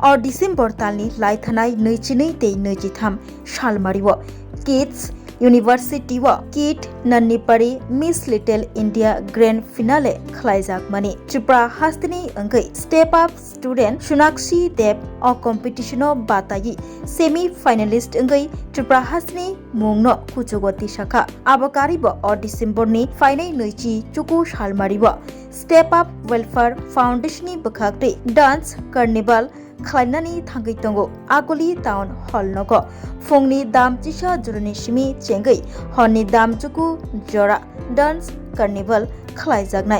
or December talni laithanai neichini tei neichitham shalmariwo kids University wa Kit Nannipari Miss Little India Grand Finale khlaijak mani Tripura hastini angkai Step Up Student Shunakshi Deb o competition o batai semi finalist angkai Tripura hastini mungno kuchugoti shakha abakari bo o December ni final noichi chuku shalmari bo Step Up Welfare Foundation ni bakhakte dance carnival khlainani thangai tongo Agoli Town Hall nogo fungni dam chisa jurani simi chengai honni dam chuku jora dance carnival khlaijaknai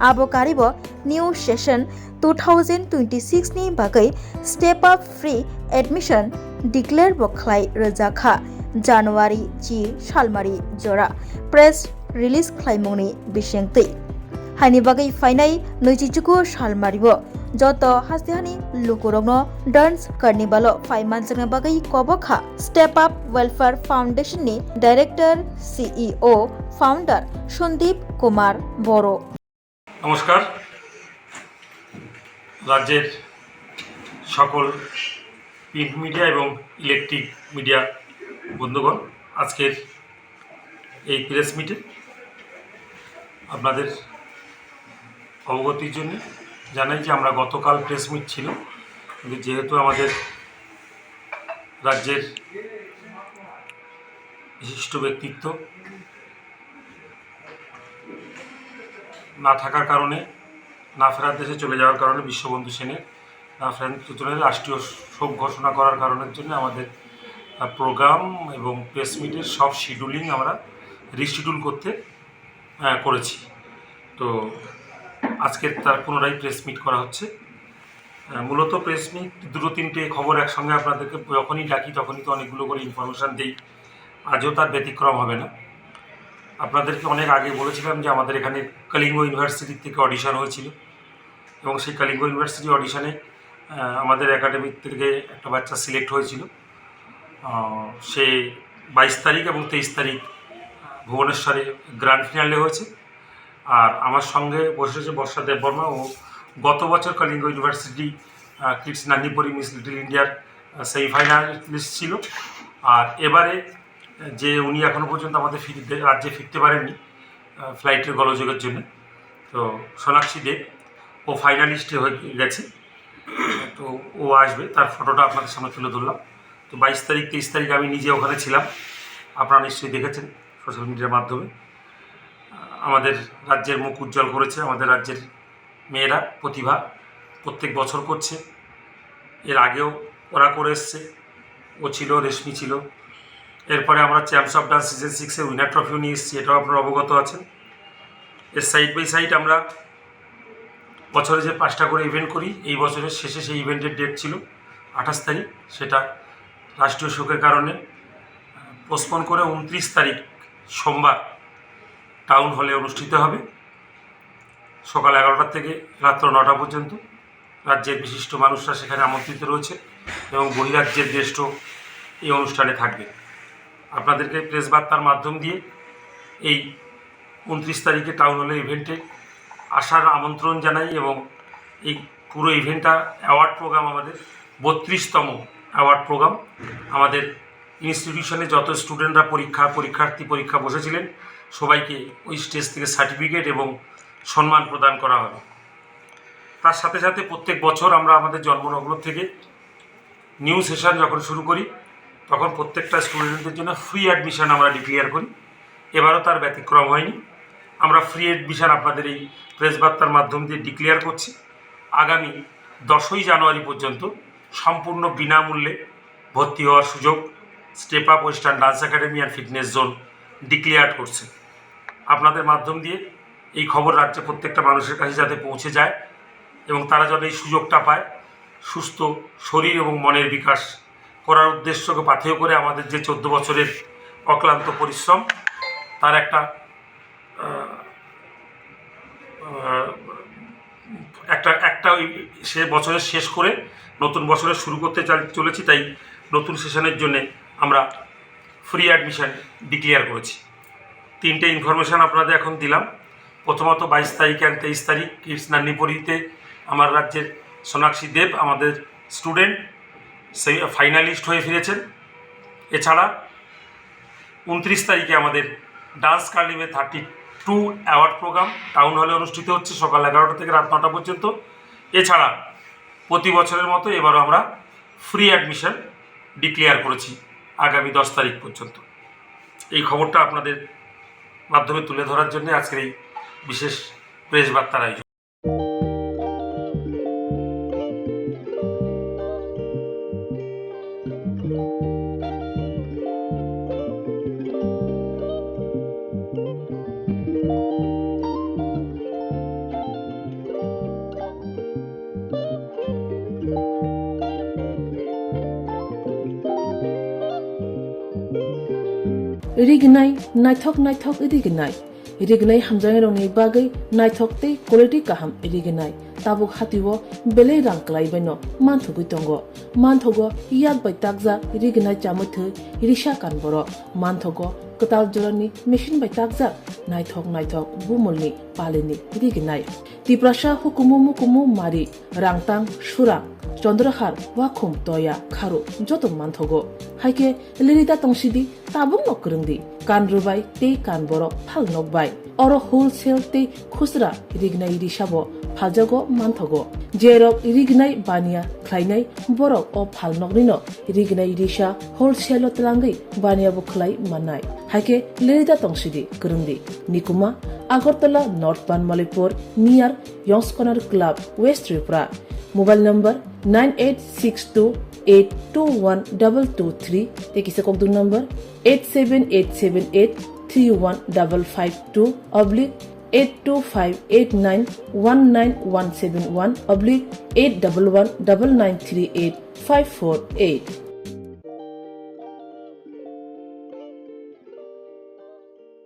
abo karibo new session 2026 ni bagai Step Up free admission declare bo khlai rajakha January chi salmari jora press release khlaimongni bisengtei haini bagai fainai noichichuku salmaribo joto hastihani lukurogno dance carnival o 5 months na bagai kobakha Step Up Welfare Foundation ni director CEO founder Sandeep Kumar Boro নমস্কার রাজ্যের সকল print media এবং electric media বন্ধুগণ আজকের এই press মিটে আপনাদের অবগতির জন্য জানাই যে আমরা গতকাল প্রেস মিট ছিল কিন্তু যেহেতু আমাদের রাজ্যের বিশিষ্ট ব্যক্তিত্ব না থাকার কারণে না ফেরার দেশে চলে যাওয়ার কারণে বিশ্ববন্ধু সেনের না ফেরার রাষ্ট্রীয় শোক ঘোষণা করার কারণের জন্য আমাদের প্রোগ্রাম এবং প্রেস মিটের সব শিডিউলিং আমরা রিশিডিউল করেছি তো আজকে তার পুনরায় প্রেস মিট করা হচ্ছে মূলত প্রেস মিট দুটো তিনটে খবর একসঙ্গে আপনাদেরকে যখনই ডাকি তখনই তো অনেকগুলো করে ইনফরমেশান দিই আজও তার ব্যতিক্রম হবে না আপনাদেরকে অনেক আগে বলেছিলাম যে আমাদের এখানে কলিঙ্গ ইউনিভার্সিটি থেকে অডিশন হয়েছিল এবং সেই কলিঙ্গ ইউনিভার্সিটি অডিশনে আমাদের একাডেমিক থেকে একটা বাচ্চা সিলেক্ট হয়েছিল সে 22 তারিখ এবং 23 তারিখ ভুবনেশ্বরে গ্র্যান্ড ফিনালে হয়েছে আর আমার সঙ্গে বসেছে বর্ষা দেববর্মা ও গত বছর কলিঙ্গ ইউনিভার্সিটি কিডস নান্নিপরি মিস লিটল ইন্ডিয়ার সেমিফাইনালিস্ট ছিল আর এবারে যে উনি এখনও পর্যন্ত আমাদের রাজ্যে ফিরতে পারেননি ফ্লাইটের গোলযোগের জন্য তো সোনাক্ষী দেব ও ফাইনালিস্টে হয়ে গেছে তো ও আসবে তার ফটোটা আপনাদের সামনে তুলে ধরলাম তো 22 তারিখ 23 তারিখ আমি নিজে ওখানে ছিলাম আপনারা নিশ্চয়ই দেখেছেন সোশ্যাল মিডিয়ার মাধ্যমে আমাদের রাজ্যের মুখ উজ্জ্বল করেছে আমাদের রাজ্যের মেয়েরা প্রতিভা প্রত্যেক বছর করছে এর আগেও ওরা করে এসছে ও ছিল রেশমি ছিল এরপরে আমরা চ্যাম্পস অফ ডান্স সিজন 6-এর উইনার ট্রফিও নিয়ে এসেছি এটাও আপনারা অবগত আছেন এর সাইড বাই সাইড আমরা বছরে যে 5টা করে ইভেন্ট করি এই বছরের শেষে সেই ইভেন্টের ডেট ছিল 28 তারিখ সেটা রাষ্ট্রীয় শোকের কারণে পোস্টপোন করে 29 তারিখ সোমবার টাউন হলে অনুষ্ঠিত হবে সকাল 11টা থেকে রাত্র 9টা পর্যন্ত রাজ্যের বিশিষ্ট মানুষরা সেখানে আমন্ত্রিত রয়েছে এবং বহিরাজ্যের গেস্টও এই অনুষ্ঠানে থাকবে আপনাদেরকে প্রেস বার্তার মাধ্যম দিয়ে এই 29 তারিখে টাউন হলের ইভেন্টে আসার আমন্ত্রণ জানাই এবং এই পুরো ইভেন্টটা অ্যাওয়ার্ড প্রোগ্রাম আমাদের 32তম অ্যাওয়ার্ড প্রোগ্রাম আমাদের ইনস্টিটিউশনে যত স্টুডেন্টরা পরীক্ষা বসেছিলেন সবাইকে ওই স্টেজ থেকে সার্টিফিকেট এবং সম্মান প্রদান করা হবে তার সাথে সাথে প্রত্যেক বছর আমরা আমাদের জন্মলগ্ন থেকে নিউ সেশন যখন শুরু করি তখন প্রত্যেকটা স্টুডেন্টদের জন্য ফ্রি অ্যাডমিশন আমরা ডিক্লেয়ার করি এবারও তার ব্যতিক্রম হয়নি আমরা ফ্রি অ্যাডমিশন আপনাদের এই প্রেস বার্তার মাধ্যম দিয়ে ডিক্লেয়ার করছি আগামী 10ই জানুয়ারি পর্যন্ত সম্পূর্ণ বিনামূল্যে ভর্তি হওয়ার সুযোগ step up western dance academy and fitness zone declare করছে আপনাদের মাধ্যম দিয়ে এই খবর রাজ্যে প্রত্যেকটা মানুষের কাছে যাতে পৌঁছে যায় এবং তারা যেন এই সুযোগটা পায় সুস্থ শরীর এবং মনের বিকাশ করার উদ্দেশ্যকে পাথেয় করে আমাদের যে 14 বছরের অক্লান্ত পরিশ্রম তার একটা সে বছরের শেষ করে নতুন বছরের শুরু করতে চলেছি তাই নতুন সেশনের জন্য আমরা ফ্রি অ্যাডমিশন ডিক্লেয়ার করেছি 3টে ইনফরমেশান আপনাদের এখন দিলাম প্রথমত 22 তারিখ আর 23 তারিখ কিডস নান্নিপরিতে আমার রাজ্যের সোনাক্ষী দেব আমাদের স্টুডেন্ট সেই ফাইনালিস্ট হয়ে ফিরেছেন। এছাড়া 29 তারিখে আমাদের ডান্স কার্নিভে 32 অ্যাওয়ার্ড প্রোগ্রাম টাউন হলে অনুষ্ঠিত হচ্ছে সকাল 11টা থেকে রাত 9টা পর্যন্ত। এছাড়া প্রতি বছরের মতো এবারও আমরা ফ্রি অ্যাডমিশন ডিক্লেয়ার করেছি আগামী 10 তারিখ পর্যন্ত। এই খবরটা আপনাদের মাধ্যমে তুলে ধরার জন্য আজকের এই বিশেষ প্রেস বার্তার আয়োজন। रिगनाय नायथक रिगनाय हामजानाय रंनि बागै नायथकतै क्वालिटी काहाम रिगनाय ताबुक हातिव बेले रां क्लाइबायनो मानथुगै दंगो मानथगो याद बाय ताकजा रिगनाय चामथो रिसा कानबरो मानथगो कताल जरानि मेशिन बाय ताकजा नायथक बुमलनि पालिनि रिगनाय तिप्रासा हुकुमु मारि रांतां सुरा चंद्रहार वाखुम तया खारु जतो मानथगो हाइके लिरिदा तंसिदि ताबुक नकरंदि कानरुबाय ते कानबरो फाल नकबाय अरो होलसेल ते खुसरा रिगनाय रिसाबो फालजागो मानथगो जेरक रिगनाय बानिया ख्लाइनाय बरक अ फाल नकनिनो रिगनाय रिसा होलसेल तलांगै बानियाबो ख्लाइ मानाय हाइके लिरिदा तंसिदि करंदि निकुमा Agartala North Banamalipur near Young's Corner Club West Tripura mobile number 9862821223 tekisa kokdung number 87878315552 /82589191171 /8119938 548